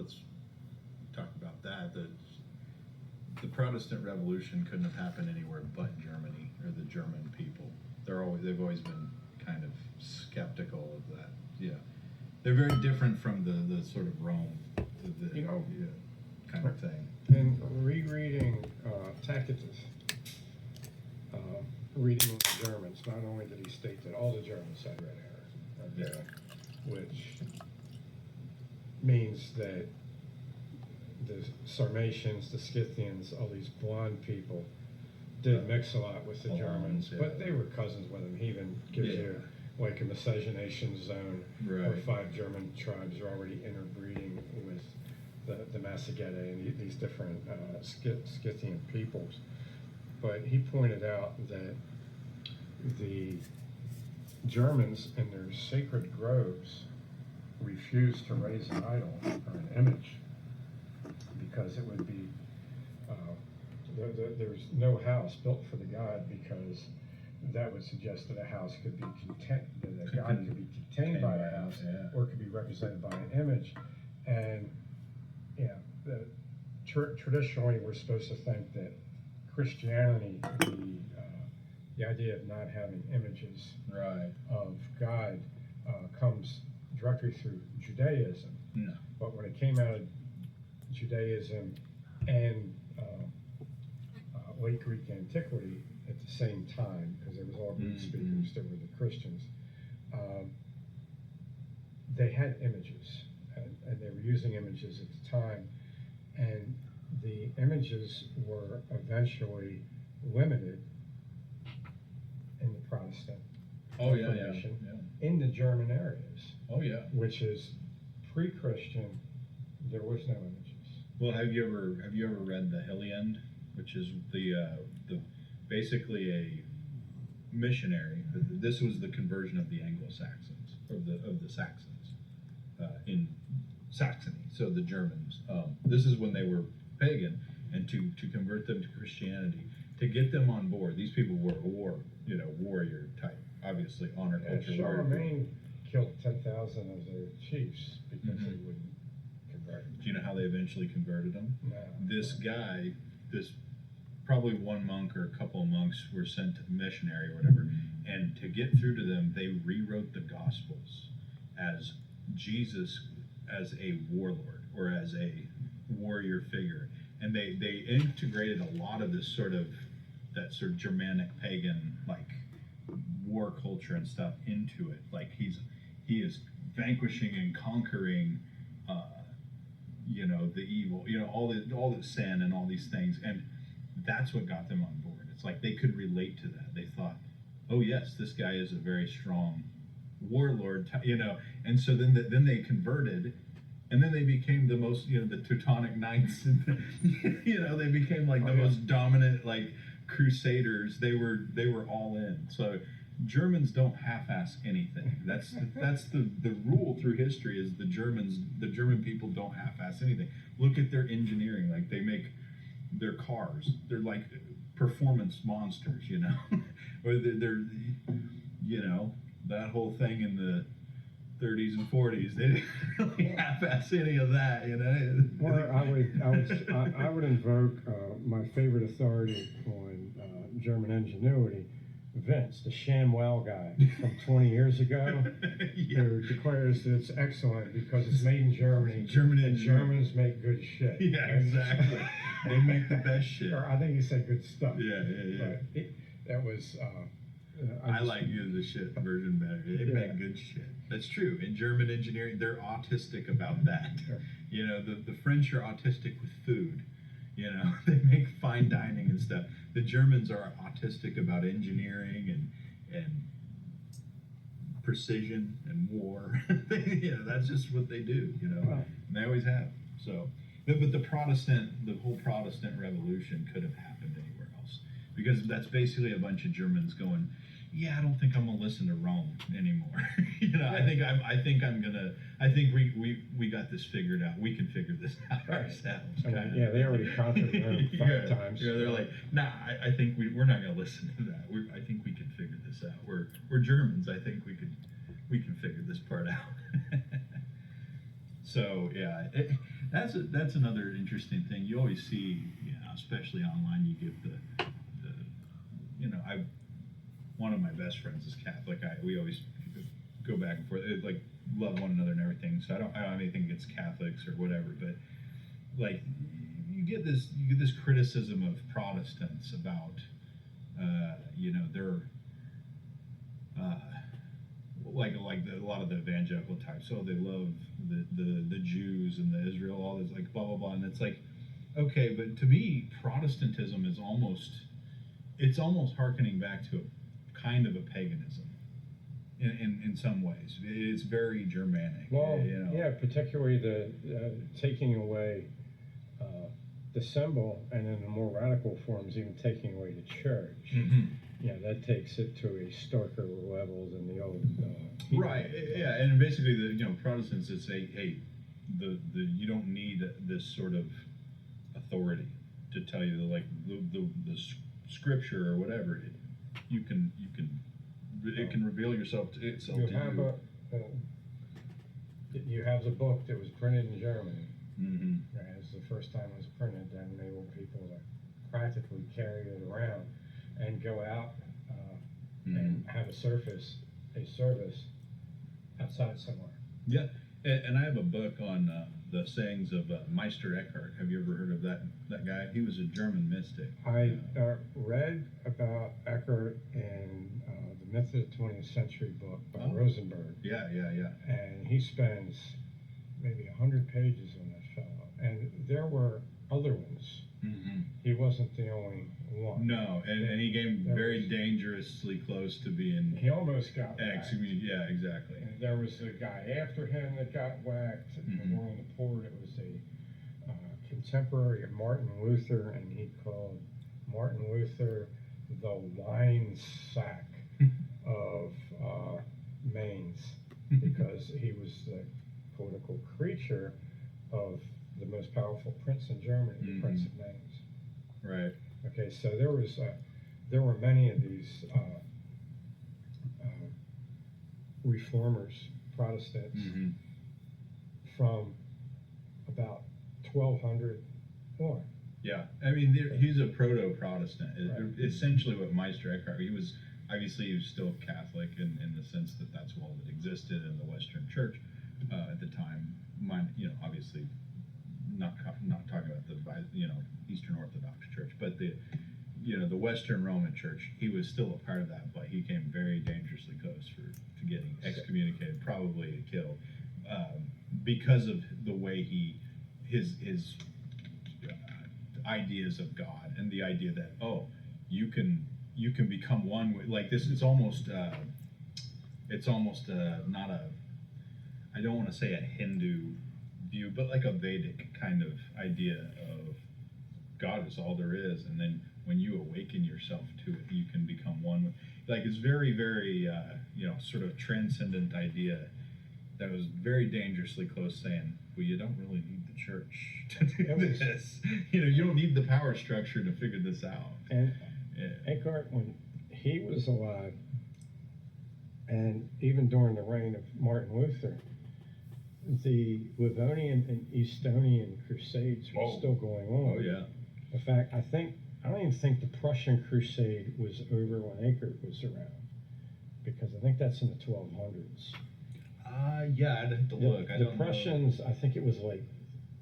let's talk about that. The Protestant Revolution couldn't have happened anywhere but Germany or the German people. They've always been kind of skeptical of that. Yeah, they're very different from the sort of Rome, kind of thing. In rereading Tacitus, reading the Germans, not only did he state that all the Germans had red hair, which means that the Sarmatians, the Scythians, all these blonde people did mix a lot with the Germans, but they were cousins with them. He even gives you like a miscegenation zone where 5 German tribes are already interbreeding with the Massagetae and these different Scythian peoples. But he pointed out that the Germans in their sacred groves refused to raise an idol or an image because it would be there's no house built for the god, because that would suggest that a house could be that a god could be contained by a house, or could be represented by an image. And traditionally we're supposed to think that Christianity, the idea of not having images of God, comes directly through Judaism. No. But when it came out of Judaism and late Greek antiquity at the same time, because there was all Greek speakers, there were the Christians, they had images, and they were using images at the time, and the images were eventually limited in the Protestant Reformation in the German areas. Which is pre-Christian. There was no images. Well, have you ever read the Hilliand, which is the basically a missionary? This was the conversion of the Anglo-Saxons, of the Saxons in Saxony. So the Germans. This is when they were pagan, and to convert them to Christianity, to get them on board. These people were warrior type, obviously honor culture. Charlemagne killed 10,000 of their chiefs because they wouldn't convert. Do you know how they eventually converted them? No. This guy, probably one monk or a couple of monks were sent to missionary or whatever, and to get through to them, they rewrote the Gospels as Jesus as a warlord or as a warrior figure, and they integrated a lot of this sort of Germanic pagan like war culture and stuff into it. Like he is vanquishing and conquering the evil, all the sin and all these things, and that's what got them on board. It's like they could relate to that. They thought, oh yes, this guy is a very strong warlord, and so then they converted, and then they became the most, the Teutonic Knights, they became like the most dominant like crusaders. They were all in. So Germans don't half-ass anything. That's the rule through history, is the German people don't half-ass anything. Look at their engineering. Like, they make their cars, they're like performance monsters, or they're that whole thing in the 30s and 40s, they didn't really half-ass any of that, Well, I would invoke my favorite authority on German ingenuity, Vince, the ShamWow guy from 20 years ago, who declares that it's excellent because it's made in Germany. Germans make good shit. Yeah, exactly. They make the best shit. Or I think he said good stuff. Yeah. But that was. I like the shit version better. They make good shit. That's true. In German engineering, they're autistic about that. The French are autistic with food. They make fine dining and stuff. The Germans are autistic about engineering and precision and war. That's just what they do. And they always have. So, but the whole Protestant Revolution could have happened anywhere else, because that's basically a bunch of Germans going, yeah, I don't think I'm gonna listen to Rome anymore. I think we got this figured out. We can figure this out ourselves. They already conquered Rome 5 times. They're like, nah, I think we're not gonna listen to that. I think we can figure this out. We're Germans. I think we can figure this part out. So That's another interesting thing. You always see, especially online, you get the I one of my best friends is Catholic. We always go back and forth, like love one another and everything. So I don't have anything against Catholics or whatever, but like you get this criticism of Protestants about their like a lot of the evangelical types. So they love the Jews and the Israel, all this like blah blah blah, and it's like, okay, but to me, Protestantism is almost hearkening back to a kind of a paganism in some ways. It's very Germanic. Well, yeah, particularly the taking away the symbol, and in the more radical forms, even taking away the church. Mm-hmm. Yeah, that takes it to a starker level than the old. Right. Yeah, and basically, Protestants that say, hey, you don't need this sort of authority to tell you the scripture or whatever. It can reveal yourself to itself. You have the book that was printed in Germany. Mm-hmm. As the first time it was printed, then they were people that practically carry it around and go out and have a service outside somewhere. Yeah, and I have a book on the sayings of Meister Eckhart. Have you ever heard of that guy? He was a German mystic. I read about Eckhart in the Myth of the 20th Century book by Rosenberg. Yeah. And he spends maybe 100 pages on that fellow. And there were other ones. Mm-hmm. He wasn't the only one. No, and he came very dangerously close to being. He almost got excommunicated. Yeah, exactly. And there was a guy after him that got whacked. Mm-hmm. More on the port, it was a contemporary of Martin Luther, and he called Martin Luther the wine sack of Mainz, because he was the political creature of the most powerful prince in Germany, the Prince of Mainz. Right. Okay, so there were many of these reformers, Protestants, from about 1200 on. Yeah, I mean, he's a proto-Protestant. Right. Essentially, what Meister Eckhart, he was still Catholic in the sense that that's all that existed in the Western Church at the time. Obviously, not talking about the Eastern Orthodox Church, but the Western Roman Church. He was still a part of that, but he came very dangerously close to getting excommunicated, probably killed, because of the way his ideas of God, and the idea that you can become one with, like this. It's almost not a, I don't want to say a Hindu view, but like a Vedic kind of idea of God is all there is, and then when you awaken yourself to it, you can become one with. Like it's very, very sort of transcendent idea that was very dangerously close, saying, well, you don't really need the church to do this. You don't need the power structure to figure this out. And Eckhart, when he was alive, and even during the reign of Martin Luther, the Livonian and Estonian crusades were still going on. Oh yeah. In fact, I don't even think the Prussian crusade was over when Eckhart was around, because I think that's in the 1200s. Yeah, I'd have to look. The Prussians, I think it was like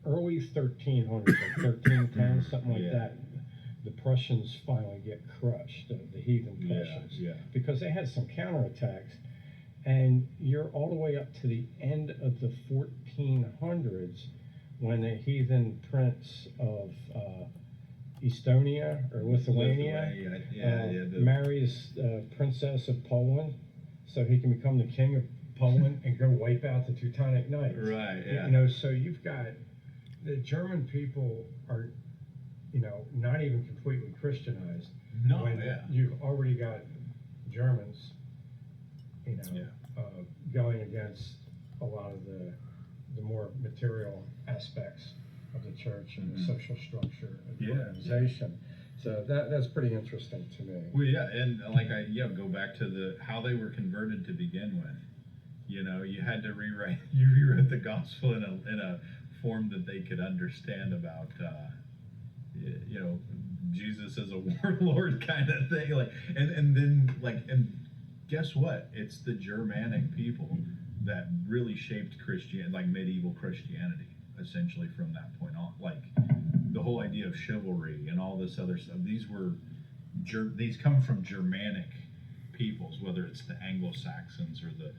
early 1300s, like 1310, something like that. The Prussians finally get crushed, the heathen Prussians, because they had some counterattacks. And you're all the way up to the end of the 1400s when the heathen prince of Estonia or Lithuania marries Princess of Poland, so he can become the king of Poland and go wipe out the Teutonic Knights. Right. Yeah. So you've got the German people are, not even completely Christianized. No. You've already got Germans, going against a lot of the more material aspects of the church and the social structure of the organization. So that's pretty interesting to me. Well, and go back to how they were converted to begin with. You had to rewrite the gospel in a form that they could understand about, you know, Jesus as a warlord kind of thing. Like, and then like, and guess what? It's the Germanic people that really shaped like medieval Christianity, essentially from that point on. Like the whole idea of chivalry and all this other stuff. These come from Germanic peoples, whether it's the Anglo-Saxons or the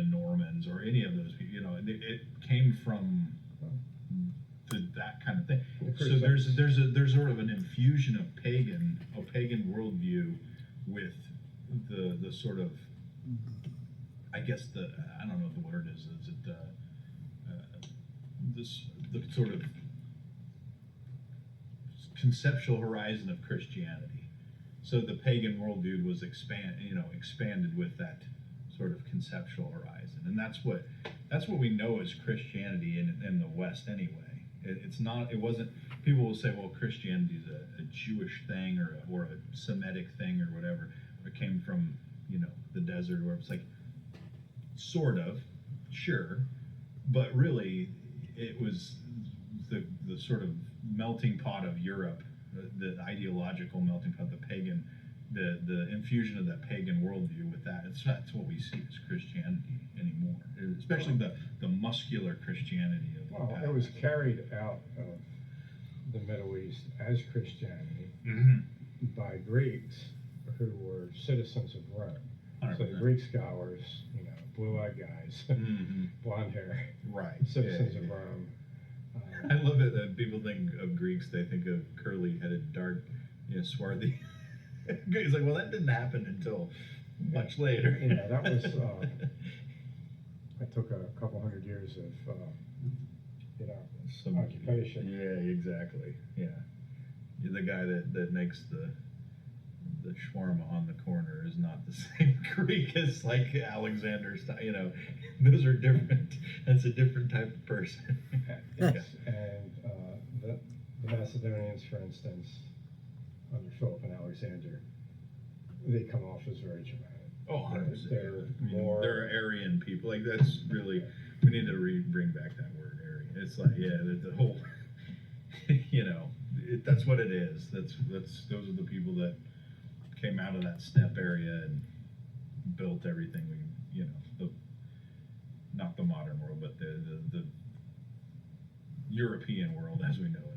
Normans or any of those people. You know, it came from that kind of thing. So there's sort of an infusion of pagan worldview with the sort of, I guess I don't know what the word is. Is it the sort of conceptual horizon of Christianity? So the pagan worldview was expanded with that sort of conceptual horizon, and that's what we know as Christianity in the West anyway. It's not. It wasn't. People will say, well, Christianity is a Jewish thing or a Semitic thing or whatever. It came from the desert, where it's like sort of, sure, but really it was the sort of melting pot of Europe, the ideological melting pot, the pagan, the infusion of that pagan worldview with that. That's what we see as Christianity anymore, especially the muscular Christianity of the past. It was carried out of the Middle East as Christianity by Greeks who were citizens of Rome. 100%. So the Greek scholars, blue-eyed guys, blonde hair, right? Citizens of Rome. I love it that people think of Greeks, they think of curly-headed, dark, swarthy. It's like, well, that didn't happen until much later. Yeah, that was. It took a couple hundred years of, occupation. Yeah, exactly. Yeah, the guy that makes the shawarma on the corner is not the same Greek as like Alexander. Those are different. That's a different type of person. Yes, and the Macedonians, for instance, under Philip and Alexander, they come off as very Germanic. Oh, 100%. They're more. They're Aryan people. Like that's really, we need to bring back that word Aryan. It's like the whole, that's what it is. Those are the people that came out of that steppe area and built everything not the modern world, but the European world as we know it.